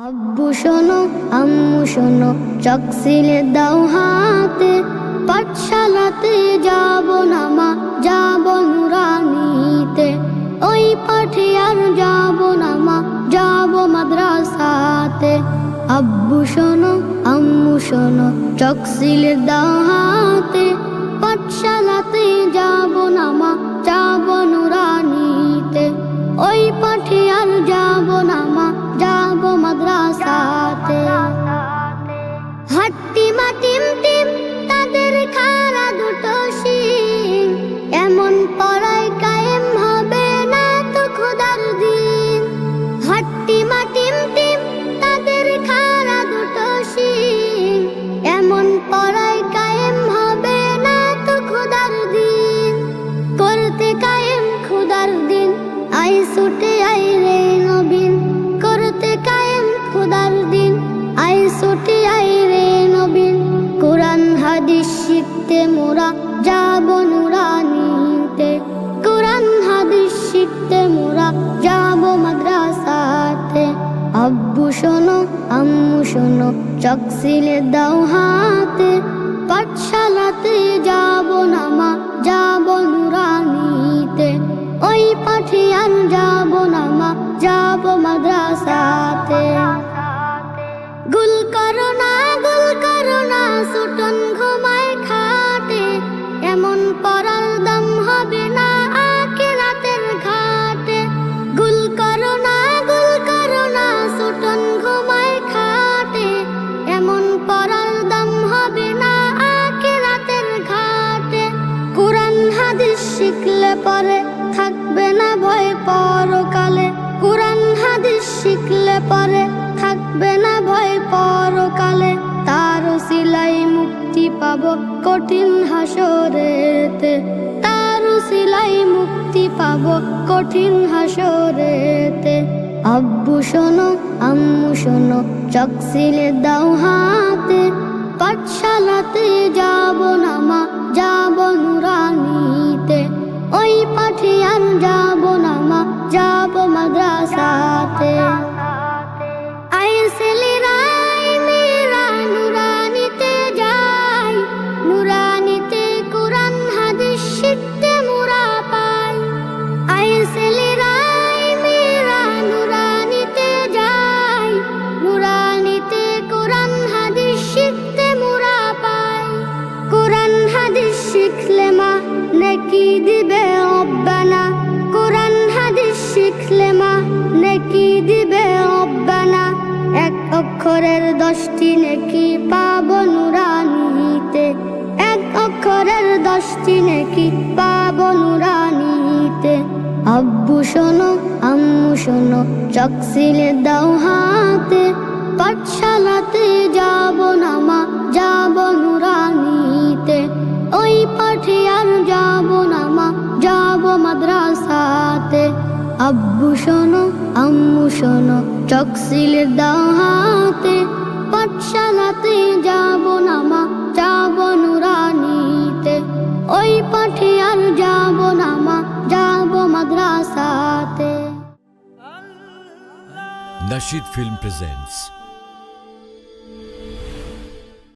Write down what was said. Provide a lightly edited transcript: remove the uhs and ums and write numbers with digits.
আব্বু শোনো আম্মু শোনো চক সিলে দাও হাতে, পাঠশালাতে যাব না মা, যাব নুরানিতে। ওই পাঠে আর যাব না মা, যাব মাদ্রাসাতে। আব্বু শোনো আম্মু শোনো চক সিলে দাও হাতে, পাঠশালাতে যাব না মা, যাব নুরানিতে। ওই পাঠে আর যাব না মা, যাব মাদ্রাসাতে। হাট্টি মাটিম টিম তাদের খাড়া দুটো শিং, এমন পড়ায় কায়েম হবে না তো খোদার দিন। হাট্টি মাটিম টিম তাদের খাড়া দুটো শিং, এমন পড়ায় কায়েম হবে না তো খোদার দিন। করতে কায়েম খোদার দিন, আই ছুটে আই রে নবীন। করতে কায়েম খোদার দিন, আই ছুটে আই রে নবীন। কোরআন হাদিস শিখতে মোরা যাব নুরানিতে। কোরআন হাদিস শিখতে মোরা যাব মাদ্রাসাতে। আব্বু শোনো আম্মু শোনো চক সিলে দাও হাতে, পাঠশালাতে যাব না মা, যাব নুরানিতে। ওই পাঠে আর যাব না মা, যাব মাদ্রাসাতে। গুল করো না সুটন ঘুমায় খাটে, এমন পড়ার দাম হবে না আখিরাতের ঘাটে। গুল করো না সুটন ঘুমায় খাটে, এমন পড়ার দাম হবে না আখিরাতের ঘাটে। কোরআন হাদিস শিখলে পরে থাকবে না ভয় পরকালে। কোরআন হাদিস শিখলে পরে থাকবে না ভয় পরকালে। তার সিলাই মুক্তি পাবো কঠিন হাসরেতে। তার সিলাই মুক্তি পাবো কঠিন হাসরেতে। আব্বু শোনো আম্মু শোনো চক সিলে দাও হাতে, পাঠশালাতে যাব না মা, যাব নুরানিতে। ওই পাঠে আর যাব না মা, যাব মাদ্রাসাতে। আই ছেলেরাই মেয়েরা নুরানিতে যাই, নুরানিতে কোরআন হাদিস শিখতে মোরা পাই। আই ছেলেরাই মেয়েরা নুরানিতে যাই, নুরানিতে কোরআন হাদিস শিখতে মোরা পাই। কোরআন হাদিস শিখলে মা নেকি দিবে রব্বানা। কোরআন হাদিস শিখলে মা নেকি দিবে রব্বানা। এক অক্ষরের 10টি নেকি পাবো নুরানিতে। এক অক্ষরের 10টি নেকি পাবো নুরানিতে। আব্বু শোনো আম্মু শোনো চক সিলে দাও হাতে, পাঠশালাতে যাব না মা, যাব নুরানিতে। ওই পাঠে আর যাব না মা, যাব মাদ্রাসাতে। আব্বু শোনো আম্মু শোনো চক সিলে দাও হাতে, পাঠশালাতে যাব না মা, যাব নুরানিতে। ওই পাঠে আর যাব না মা, যাব মাদ্রাসাতে। Nasheed Film presents